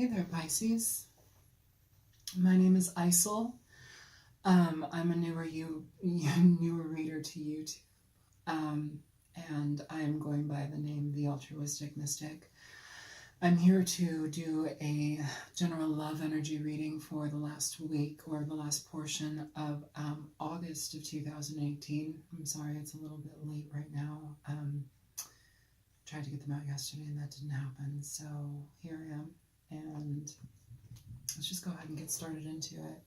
Hey there, Pisces. My name is Isel. I'm a newer reader to YouTube, and I'm going by the name The Altruistic Mystic. I'm here to do a general love energy reading for the last week or the last portion of August of 2018. I'm sorry, it's a little bit late right now. Tried to get them out yesterday and that didn't happen, so here I am. And let's just go ahead and get started into it.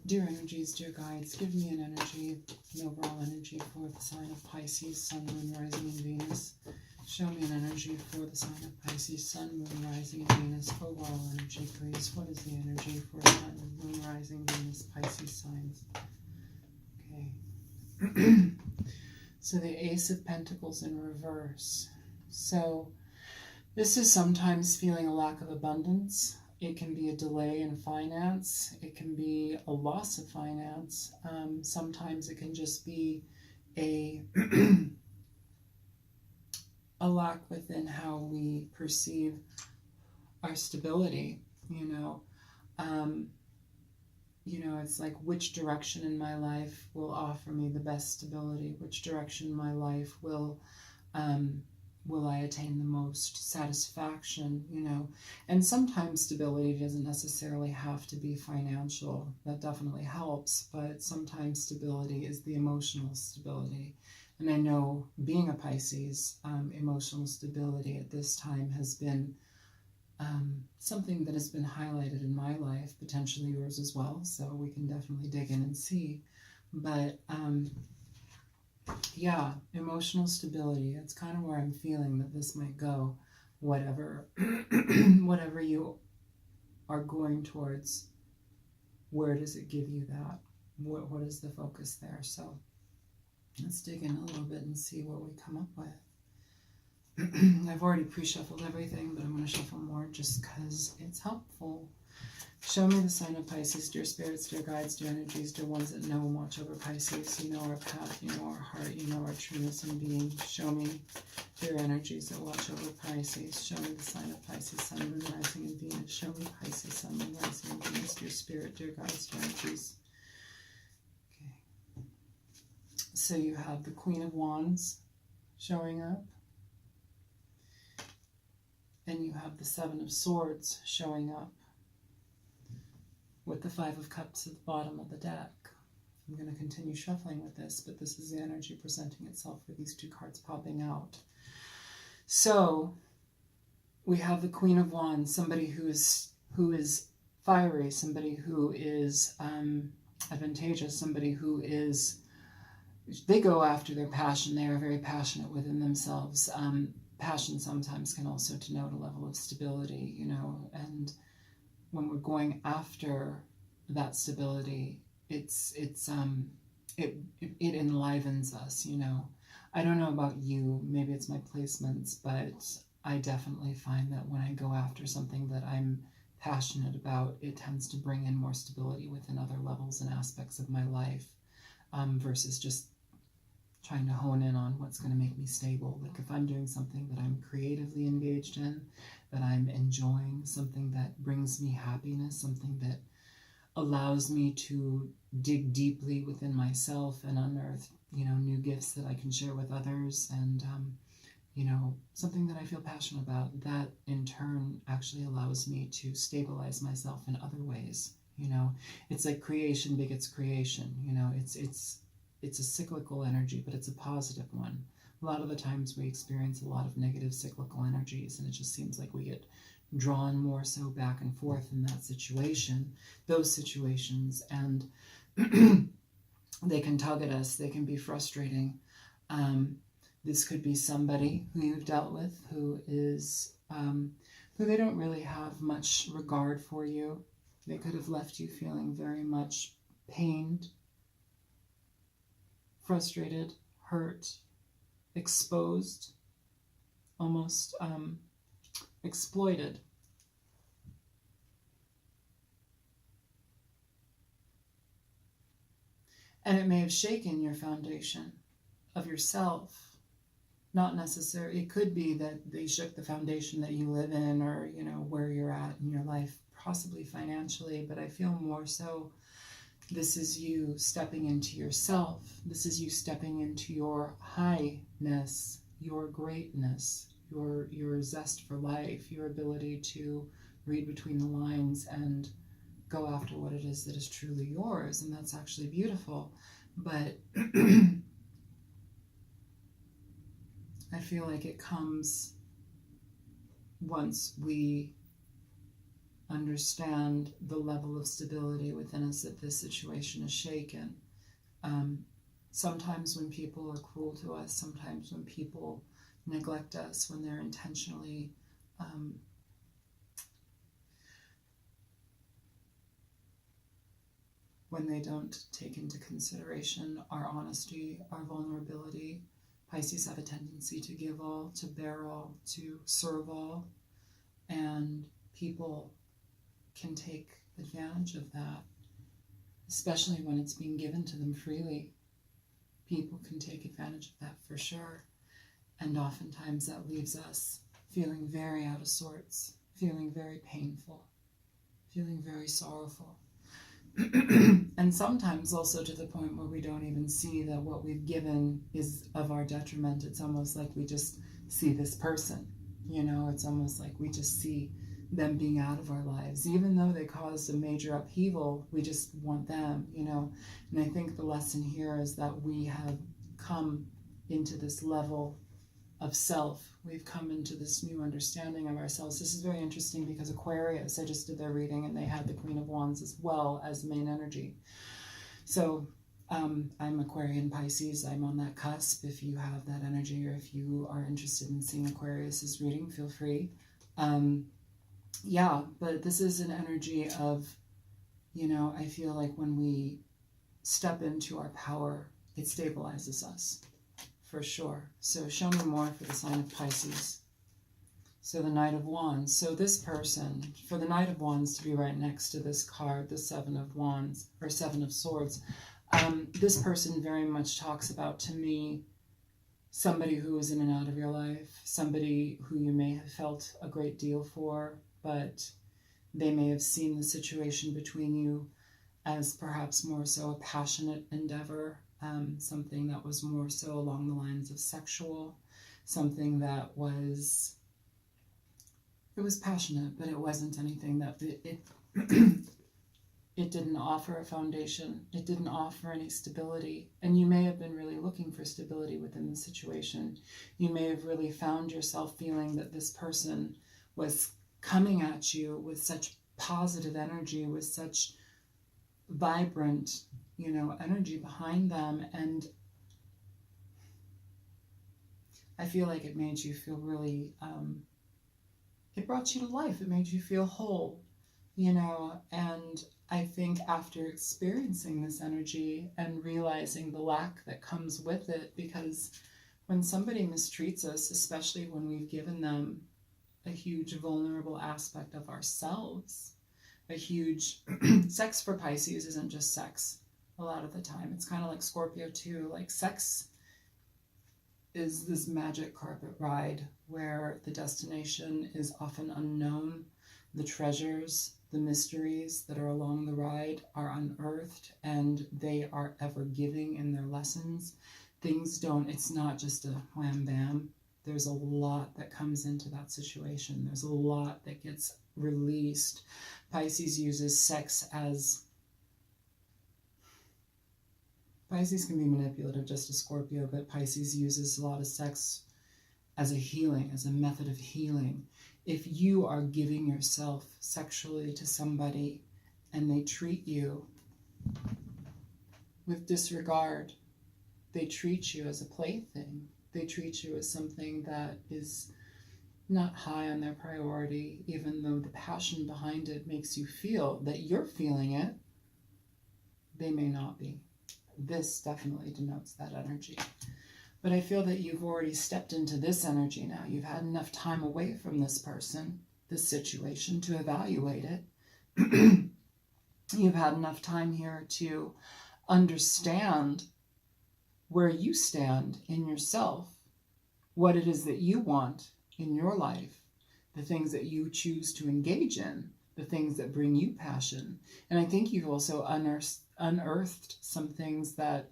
Dear energies, dear guides, give me an energy, an overall energy for the sign of Pisces, Sun, Moon, Rising, and Venus. Show me an energy for the sign of Pisces, Sun, Moon, Rising, and Venus. Overall energy, please. What is the energy for Sun, Moon, Rising, Venus, Pisces signs? Okay. So the Ace of Pentacles in reverse. So this is sometimes feeling a lack of abundance. It can be a delay in finance. It can be a loss of finance. Sometimes it can just be a a lack within how we perceive our stability. It's like, which direction in my life will offer me the best stability? Which direction in my life will I attain the most satisfaction, And sometimes stability doesn't necessarily have to be financial. That definitely helps, but sometimes stability is the emotional stability. And I know, being a Pisces, emotional stability at this time has been something that has been highlighted in my life, potentially yours as well, so we can definitely dig in and see. But yeah, emotional stability, it's kind of where I'm feeling that this might go. Whatever you are going towards, where does it give you that? What is the focus there? So let's dig in a little bit and see what we come up with. I've already pre-shuffled everything, but I'm going to shuffle more just because it's helpful. Show me the sign of Pisces, dear spirits, dear guides, dear energies, dear ones that know and watch over Pisces. You know our path, you know our heart, you know our trueness and being. Show me dear energies that watch over Pisces. Show me the sign of Pisces, Sun, Moon, Rising, and Venus. Show me Pisces, Sun, Moon, Rising, and Venus, dear spirit, dear guides, dear energies. Okay. So you have the Queen of Wands showing up. And you have the Seven of Swords showing up, with the Five of Cups at the bottom of the deck. I'm going to continue shuffling with this, but this is the energy presenting itself for these two cards popping out. So we have the Queen of Wands, somebody who is fiery, somebody who is advantageous, somebody who is, they go after their passion. They are very passionate within themselves. Passion sometimes can also denote a level of stability, and when we're going after that stability, it enlivens us, I don't know about you, maybe it's my placements, but I definitely find that when I go after something that I'm passionate about, it tends to bring in more stability within other levels and aspects of my life, versus just trying to hone in on what's going to make me stable. Like if I'm doing something that I'm creatively engaged in, that I'm enjoying, something that brings me happiness, something that allows me to dig deeply within myself and unearth, new gifts that I can share with others, and, something that I feel passionate about, that in turn actually allows me to stabilize myself in other ways. It's like creation begets creation. It's a cyclical energy, but it's a positive one. A lot of the times we experience a lot of negative cyclical energies, and it just seems like we get drawn more so back and forth in that situation, those situations, and they can tug at us, they can be frustrating. This could be somebody who you've dealt with who is, who they don't really have much regard for you. They could have left you feeling very much pained, frustrated, hurt, exposed, almost exploited. And it may have shaken your foundation of yourself, not necessarily, it could be that they shook the foundation that you live in, or, you know, where you're at in your life, possibly financially, but I feel more so this is you stepping into yourself. This is you stepping into your highness, your greatness, your zest for life, your ability to read between the lines and go after what it is that is truly yours. And that's actually beautiful. But I feel like it comes once we understand the level of stability within us that this situation is shaken. Sometimes when people are cruel to us, sometimes when people neglect us, when they're intentionally when they don't take into consideration our honesty, our vulnerability. Pisces have a tendency to give all, to bear all, to serve all, and people can take advantage of that, especially when it's being given to them freely. People can take advantage of that for sure, and oftentimes that leaves us feeling very out of sorts, feeling very painful, feeling very sorrowful. And sometimes also to the point where we don't even see that what we've given is of our detriment. It's almost like we just see this person, you know, it's almost like we just see them being out of our lives. Even though they caused a major upheaval, we just want them, you know. And I think the lesson here is that we have come into this level of self. We've come into this new understanding of ourselves. This is very interesting because Aquarius, I just did their reading and they had the Queen of Wands as well as main energy. So I'm Aquarian Pisces. I'm on that cusp. If you have that energy or if you are interested in seeing Aquarius's reading, feel free. Yeah, but this is an energy of, you know, I feel like when we step into our power, it stabilizes us. For sure. So show me more for the sign of Pisces. So the Knight of Wands. So this person, for the Knight of Wands to be right next to this card, the Seven of Wands, or Seven of Swords, this person very much talks about, to me, somebody who is in and out of your life, somebody who you may have felt a great deal for, but they may have seen the situation between you as perhaps more so a passionate endeavor, something that was more so along the lines of sexual, something that was, it was passionate, but it wasn't anything that it didn't offer a foundation. It didn't offer any stability. And you may have been really looking for stability within the situation. You may have really found yourself feeling that this person was coming at you with such positive energy, with such vibrant, you know, energy behind them. And I feel like it made you feel really, it brought you to life. It made you feel whole, you know. And I think after experiencing this energy and realizing the lack that comes with it, because when somebody mistreats us, especially when we've given them a huge vulnerable aspect of ourselves, a huge sex for Pisces isn't just sex a lot of the time. It's kind of like Scorpio too. Like, sex is this magic carpet ride where the destination is often unknown. The treasures, the mysteries that are along the ride are unearthed, and they are ever giving in their lessons. Things don't, it's not just a wham bam. There's a lot that comes into that situation. There's a lot that gets released. Pisces uses sex as, Pisces can be manipulative, just as Scorpio, but Pisces uses a lot of sex as a healing, as a method of healing. If you are giving yourself sexually to somebody and they treat you with disregard, they treat you as a plaything, they treat you as something that is not high on their priority, even though the passion behind it makes you feel that you're feeling it, they may not be. This definitely denotes that energy. But I feel that you've already stepped into this energy now. You've had enough time away from this person, this situation, to evaluate it. You've had enough time here to understand where you stand in yourself, what it is that you want in your life, the things that you choose to engage in, the things that bring you passion. And I think you've also unearthed some things that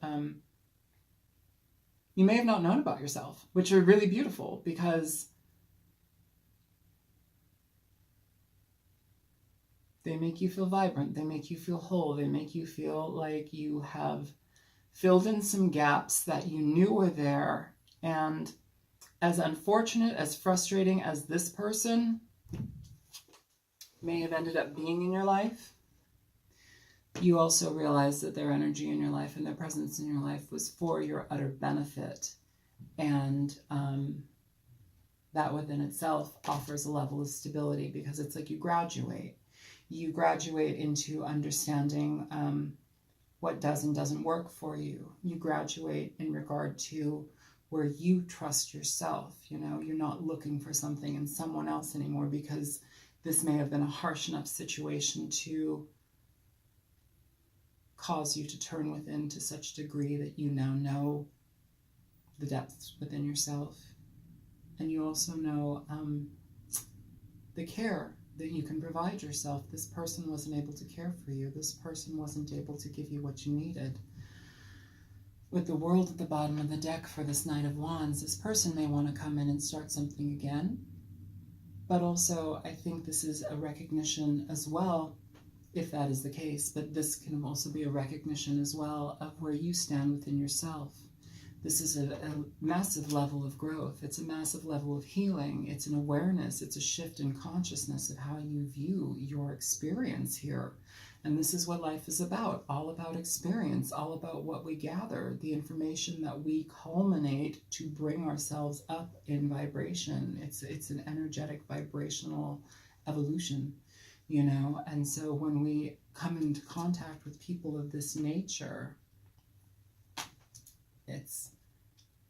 you may have not known about yourself, which are really beautiful, because they make you feel vibrant, they make you feel whole, they make you feel like you have filled in some gaps that you knew were there. And as unfortunate, as frustrating as this person may have ended up being in your life, you also realize that their energy in your life and their presence in your life was for your utter benefit. And that within itself offers a level of stability, because it's like you graduate. You graduate into understanding what does and doesn't work for you. You graduate in regard to where you trust yourself. You know, you're not looking for something in someone else anymore, because this may have been a harsh enough situation to cause you to turn within to such a degree that you now know the depths within yourself. And you also know the care that you can provide yourself. This person wasn't able to care for you. This person wasn't able to give you what you needed. With the World at the bottom of the deck for this Knight of Wands, this person may want to come in and start something again. But also, I think this is a recognition as well, if that is the case, but this can also be a recognition as well of where you stand within yourself. This is a massive level of growth. It's a massive level of healing. It's an awareness. It's a shift in consciousness of how you view your experience here. And this is what life is about, all about experience, all about what we gather, the information that we culminate to bring ourselves up in vibration. It's an energetic vibrational evolution, you know. And so when we come into contact with people of this nature, it's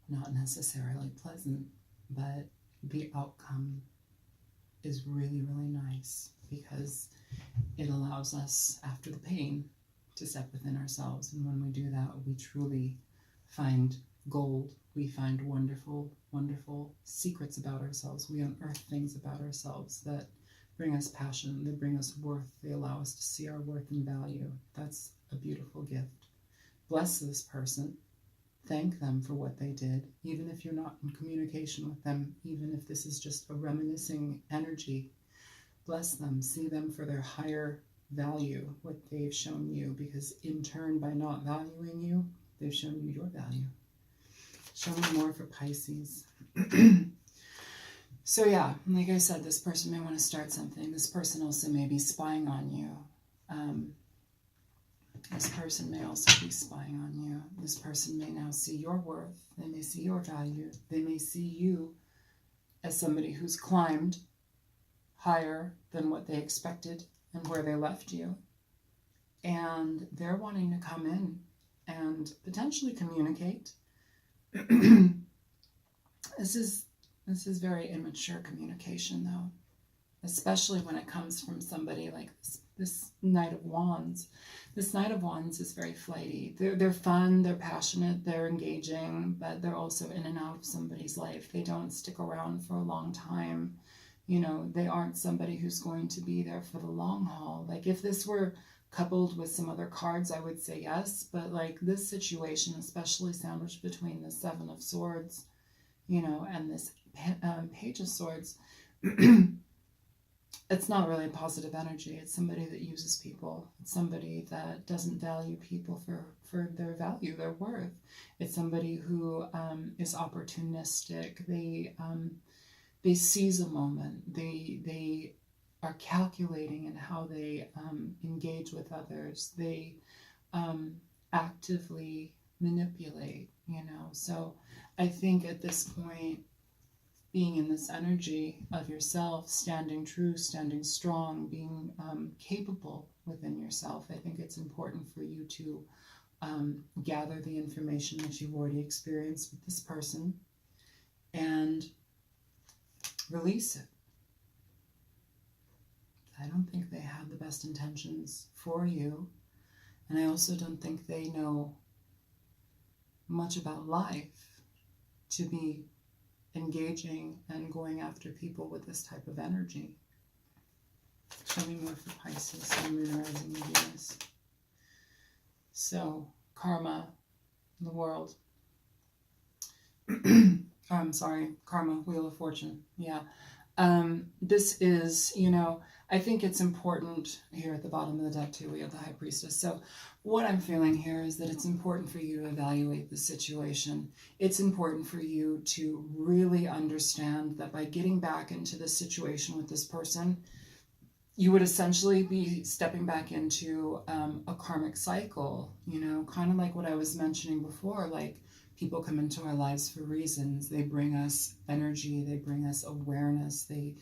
not necessarily pleasant, but the outcome is really, really nice, because it allows us, after the pain, to step within ourselves. And when we do that, we truly find gold. We find wonderful, wonderful secrets about ourselves. We unearth things about ourselves that bring us passion, they bring us worth, they allow us to see our worth and value. That's a beautiful gift. Bless this person. Thank them for what they did, even if you're not in communication with them, even if this is just a reminiscing energy. Bless them, see them for their higher value, what they've shown you, because in turn, by not valuing you, they've shown you your value. Show me more for Pisces. So yeah, like I said, this person may want to start something. This person also may be spying on you. This person may also be spying on you. This person may now see your worth. They may see your value. They may see you as somebody who's climbed higher than what they expected and where they left you. And they're wanting to come in and potentially communicate. This is very immature communication, though, especially when it comes from somebody like this Knight of Wands. This Knight of Wands is very flighty. They're fun, they're passionate, they're engaging, but they're also in and out of somebody's life. They don't stick around for a long time. You know, they aren't somebody who's going to be there for the long haul. Like, if this were coupled with some other cards, I would say yes, but like this situation, especially sandwiched between the Seven of Swords, you know, and this Page of Swords, it's not really a positive energy. It's somebody that uses people. It's somebody that doesn't value people for their value, their worth. It's somebody who is opportunistic. They seize a moment. They are calculating in how they engage with others. They actively manipulate, you know. So I think at this point, being in this energy of yourself, standing true, standing strong, being capable within yourself, I think it's important for you to gather the information that you've already experienced with this person and release it. I don't think they have the best intentions for you, and I also don't think they know much about life to be engaging and going after people with this type of energy. Show me more for Pisces, Sun, Moon, Rising, and Venus. So, karma, the world. I'm sorry, karma, Wheel of Fortune. Yeah. This is, I think it's important here at the bottom of the deck too. We have the High Priestess. So what I'm feeling here is that it's important for you to evaluate the situation. It's important for you to really understand that by getting back into this situation with this person, you would essentially be stepping back into a karmic cycle, kind of like what I was mentioning before, like people come into our lives for reasons. They bring us energy, they bring us awareness, they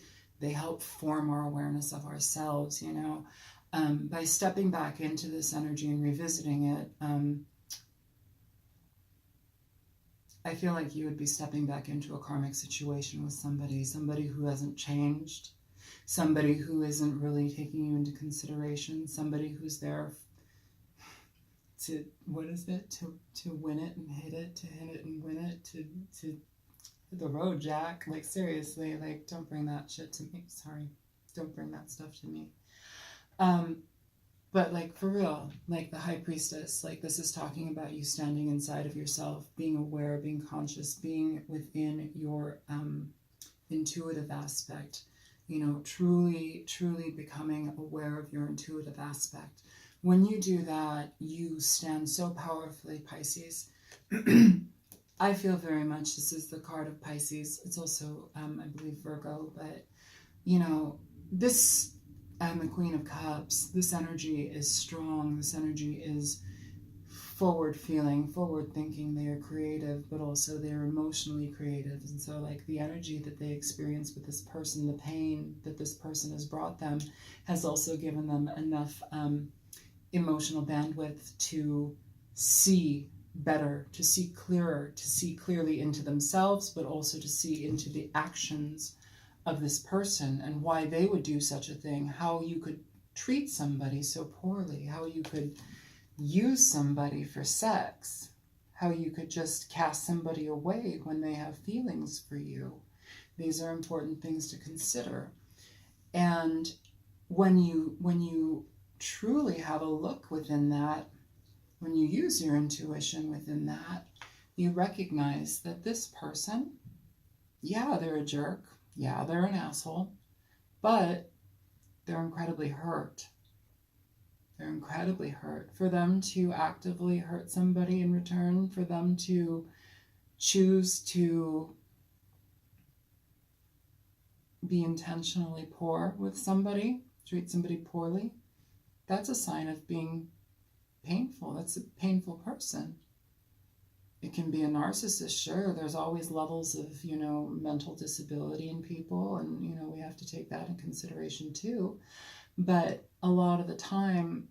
help form our awareness of ourselves, by stepping back into this energy and revisiting it. I feel like you would be stepping back into a karmic situation with somebody who hasn't changed, somebody who isn't really taking you into consideration, somebody who's there to, what is it, to win it and hit it, to hit it and win it, to hit the road, Jack. Like, seriously, like, don't bring that shit to me. Sorry, don't bring that stuff to me. But like, for real, like the High Priestess, like this is talking about you standing inside of yourself, being aware, being conscious, being within your intuitive aspect, truly becoming aware of your intuitive aspect. When you do that, you stand so powerfully, Pisces. I feel very much, this is the card of Pisces. It's also, I believe, Virgo, but, this, the Queen of Cups, this energy is strong. This energy is forward feeling, forward thinking. They are creative, but also they are emotionally creative. And so like the energy that they experience with this person, the pain that this person has brought them, has also given them enough emotional bandwidth to see better, to see clearer, to see clearly into themselves, but also to see into the actions of this person and why they would do such a thing, how you could treat somebody so poorly, how you could use somebody for sex, how you could just cast somebody away when they have feelings for you. These are important things to consider. And when you truly have a look within that, when you use your intuition within that, you recognize that this person, yeah, they're a jerk, yeah, they're an asshole, but they're incredibly hurt. They're incredibly hurt. For them to actively hurt somebody in return, for them to choose to be intentionally poor with somebody, treat somebody poorly, that's a sign of being painful. That's a painful person. It can be a narcissist, sure. There's always levels of, mental disability in people, and, we have to take that in consideration too. But a lot of the time,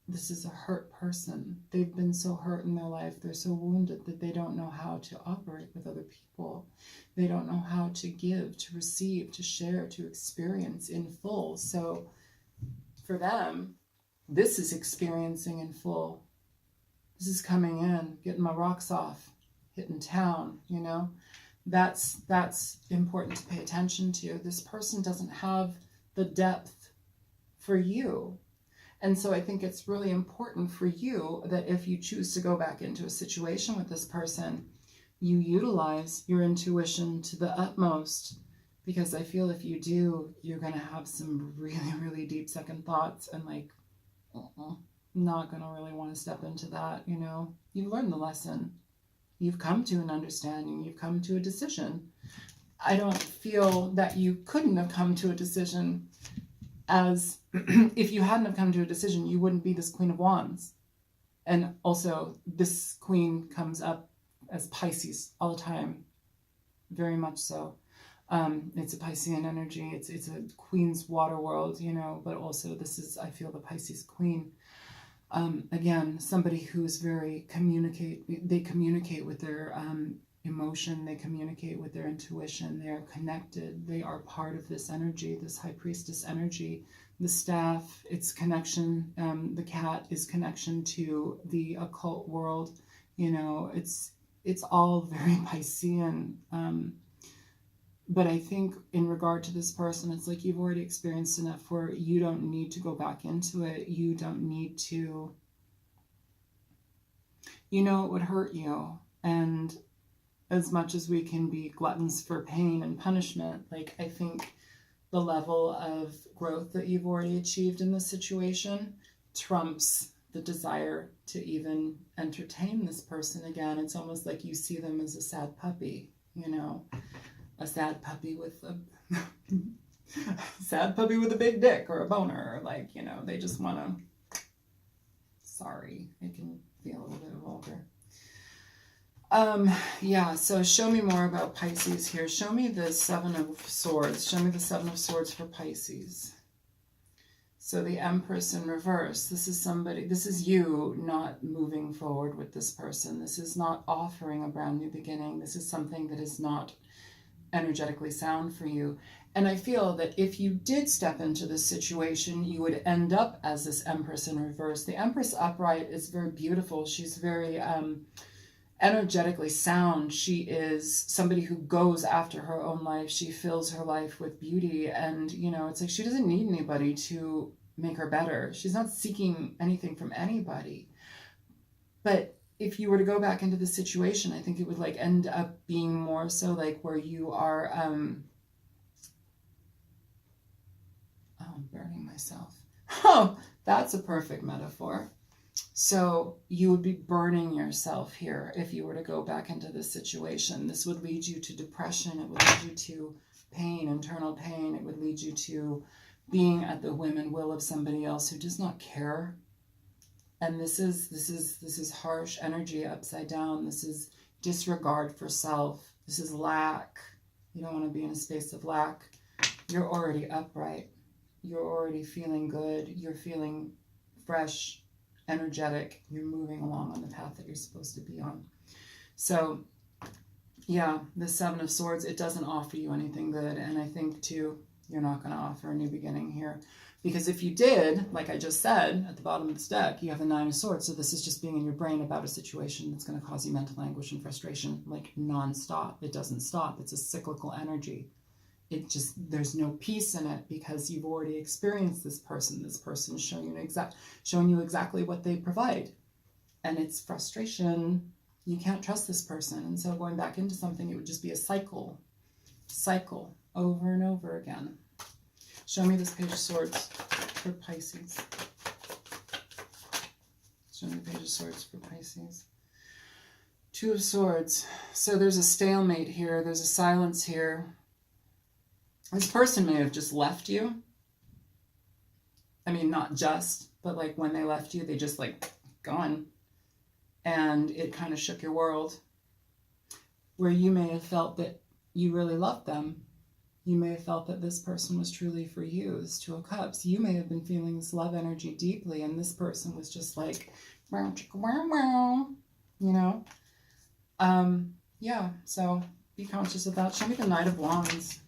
this is a hurt person. They've been so hurt in their life, they're so wounded that they don't know how to operate with other people. They don't know how to give, to receive, to share, to experience in full. So for them, this is experiencing in full. This is coming in, getting my rocks off, hitting town, That's important to pay attention to. This person doesn't have the depth for you. And so I think it's really important for you that if you choose to go back into a situation with this person, you utilize your intuition to the utmost, because I feel if you do, you're going to have some really, really deep second thoughts and like, not going to really want to step into that, You've learned the lesson. You've come to an understanding. You've come to a decision. I don't feel that you couldn't have come to a decision, as if you hadn't have come to a decision, you wouldn't be this Queen of Wands. And also, this queen comes up as Pisces all the time, very much so. It's a Piscean energy. It's a queen's water world, but also this is, I feel, the Pisces queen. Again, somebody who's they communicate with their emotion, they communicate with their intuition, they are connected, they are part of this energy, this High Priestess energy. The staff, its connection, the cat is connection to the occult world, it's all very Piscean. But I think in regard to this person, it's like you've already experienced enough where you don't need to go back into it. You don't need to, you know, it would hurt you. And as much as we can be gluttons for pain and punishment, like I think the level of growth that you've already achieved in this situation trumps the desire to even entertain this person again. It's almost like you see them as a sad puppy, you know, a sad puppy with a sad puppy with a big dick or a boner, or like, you know, they just want to, sorry, it can feel a little bit vulgar. Yeah, so show me more about Pisces here. Show me the Seven of Swords. Show me the Seven of Swords for Pisces. So the Empress in reverse. This is somebody, this is you not moving forward with this person. This is not offering a brand new beginning. This is something that is not energetically sound for you. And I feel that if you did step into this situation, you would end up as this Empress in reverse. The Empress upright is very beautiful. She's very energetically sound. She is somebody who goes after her own life. She fills her life with beauty. And, you know, it's like she doesn't need anybody to make her better. She's not seeking anything from anybody. But if you were to go back into the situation, I think it would like end up being more so like where you are, oh, I'm burning myself. Oh, that's a perfect metaphor. So you would be burning yourself here if you were to go back into this situation. This would lead you to depression. It would lead you to pain, internal pain. It would lead you to being at the whim and will of somebody else who does not care. And this is harsh energy upside down. This is disregard for self. This is lack. You don't want to be in a space of lack. You're already upright. You're already feeling good. You're feeling fresh, energetic. You're moving along on the path that you're supposed to be on. So yeah, the Seven of Swords, it doesn't offer you anything good. And I think too, you're not going to offer a new beginning here. Because if you did, like I just said, at the bottom of this deck, you have the Nine of Swords. So this is just being in your brain about a situation that's going to cause you mental anguish and frustration, like nonstop. It doesn't stop. It's a cyclical energy. It just, there's no peace in it because you've already experienced this person. This person is showing you exactly what they provide. And it's frustration. You can't trust this person. And so going back into something, it would just be a cycle over and over again. Show me this Page of Swords for Pisces. Show me the Page of Swords for Pisces. Two of Swords. So there's a stalemate here. There's a silence here. This person may have just left you. I mean, not just, but like when they left you, they just like gone. And it kind of shook your world. Where you may have felt that you really loved them. You may have felt that this person was truly for you. This Two of Cups. You may have been feeling this love energy deeply, and this person was just like, wow, chicka, wow, wow, you know? Yeah, so be conscious of that. Show me the Knight of Wands.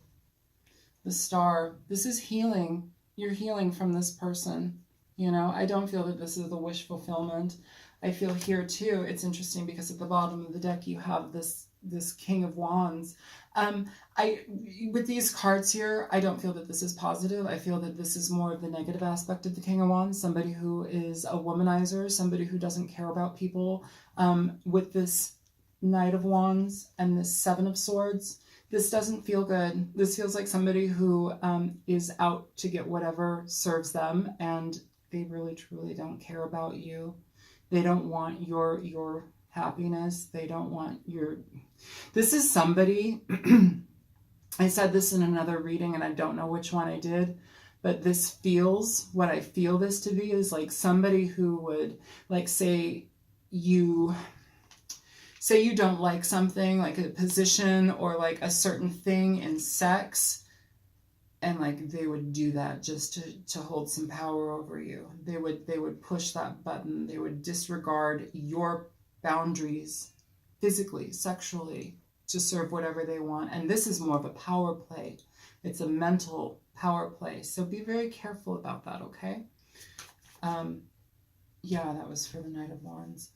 The Star. This is healing. You're healing from this person. You know, I don't feel that this is the wish fulfillment. I feel here too, it's interesting because at the bottom of the deck you have this King of Wands. With these cards here, I don't feel that this is positive. I feel that this is more of the negative aspect of the King of Wands, somebody who is a womanizer, somebody who doesn't care about people. With this Knight of Wands and this Seven of Swords, this doesn't feel good. This feels like somebody who is out to get whatever serves them, and they really truly don't care about you. They don't want your happiness. They don't want your... This is somebody... I said this in another reading, and I don't know which one I did, but this feels... What I feel this to be is like somebody who would, like, say you don't like something, like a position or like a certain thing in sex, and like they would do that just to hold some power over you. They would push that button. They would disregard your boundaries physically, sexually, to serve whatever they want. And this is more of a power play. It's a mental power play. So be very careful about that, okay? Yeah, that was for the Knight of Wands.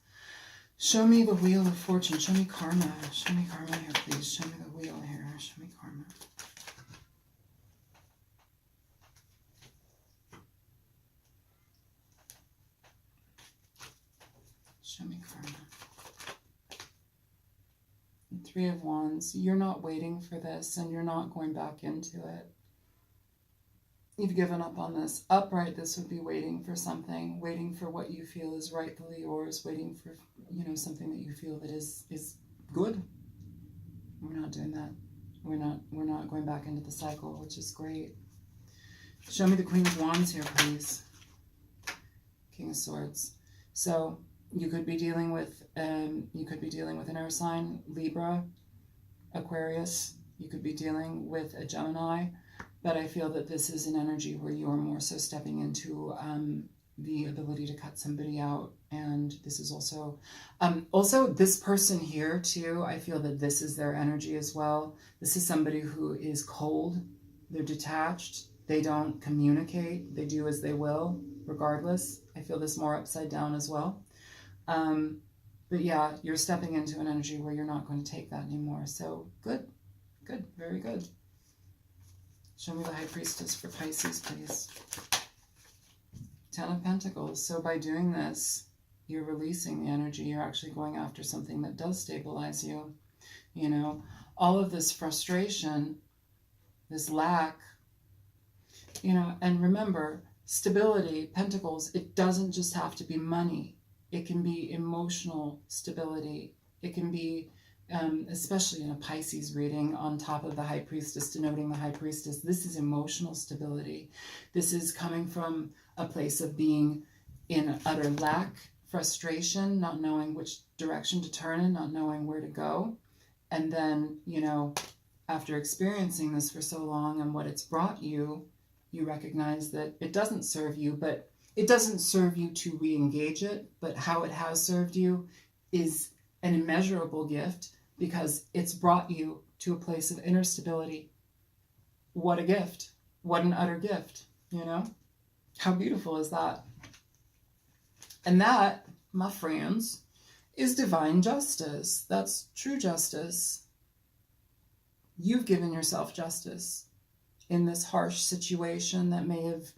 Show me the Wheel of Fortune. Show me karma. Show me karma here, please. Show me the wheel here. Show me karma. Show me karma. And Three of Wands. You're not waiting for this, and you're not going back into it. You've given up on this. Upright, this would be waiting for something, waiting for what you feel is rightfully yours, waiting for, something that you feel that is good. We're not doing that. We're not going back into the cycle, which is great. Show me the Queen of Wands here, please. King of Swords. So you could be dealing with an air sign, Libra, Aquarius. You could be dealing with a Gemini. But I feel that this is an energy where you are more so stepping into the ability to cut somebody out. And this is also this person here too, I feel that this is their energy as well. This is somebody who is cold. They're detached. They don't communicate. They do as they will, regardless. I feel this more upside down as well. But yeah, you're stepping into an energy where you're not going to take that anymore. So good, very good. Show me the High Priestess for Pisces, please. Ten of Pentacles. So by doing this, you're releasing the energy. You're actually going after something that does stabilize you. All of this frustration, this lack, and remember, stability, Pentacles, it doesn't just have to be money. It can be emotional stability. It can be especially in a Pisces reading, on top of the High Priestess, denoting the High Priestess, this is emotional stability. This is coming from a place of being in utter lack, frustration, not knowing which direction to turn in, not knowing where to go. And then, after experiencing this for so long and what it's brought you, you recognize that it doesn't serve you, but it doesn't serve you to re-engage it, but how it has served you is an immeasurable gift, because it's brought you to a place of inner stability. What a gift. What an utter gift, How beautiful is that? And that, my friends, is divine justice. That's true justice. You've given yourself justice in this harsh situation that may have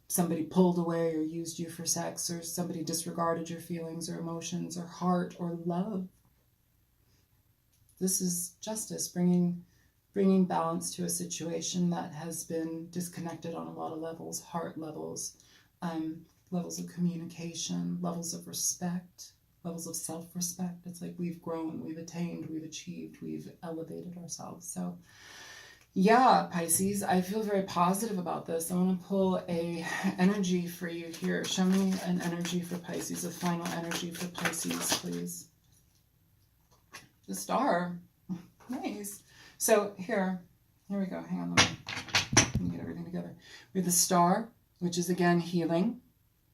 somebody pulled away or used you for sex, or somebody disregarded your feelings or emotions or heart or love. This is justice, bringing balance to a situation that has been disconnected on a lot of levels, heart levels, levels of communication, levels of respect, levels of self-respect. It's like we've grown, we've attained, we've achieved, we've elevated ourselves. So yeah, Pisces, I feel very positive about this. I want to pull a energy for you here. Show me an energy for Pisces, a final energy for Pisces, please. The Star. Nice. So here we go. Hang on, let me get everything together. We have the Star, which is again healing.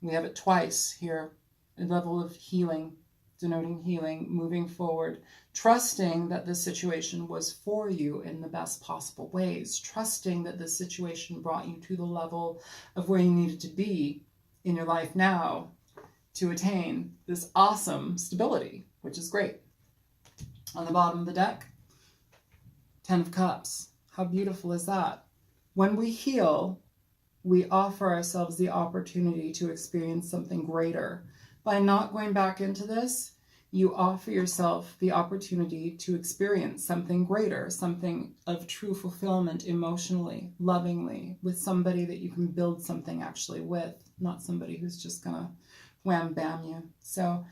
We have it twice here, a level of healing, denoting healing, moving forward, trusting that this situation was for you in the best possible ways, trusting that this situation brought you to the level of where you needed to be in your life now to attain this awesome stability, which is great. On the bottom of the deck, Ten of Cups. How beautiful is that? When we heal, we offer ourselves the opportunity to experience something greater. By not going back into this, you offer yourself the opportunity to experience something greater, something of true fulfillment emotionally, lovingly, with somebody that you can build something actually with, not somebody who's just gonna wham bam you. So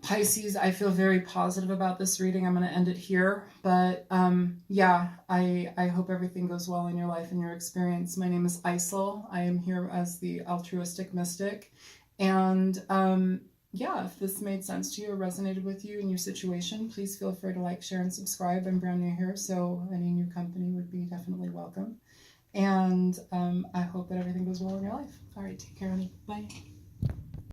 Pisces, I feel very positive about this reading. I'm going to end it here, but yeah, I hope everything goes well in your life and your experience. My name is Isel. I am here as the altruistic mystic, and yeah, if this made sense to you or resonated with you in your situation, please feel free to like, share, and subscribe. I'm brand new here, so any new company would be definitely welcome. And I hope that everything goes well in your life. All right, take care, honey. Bye.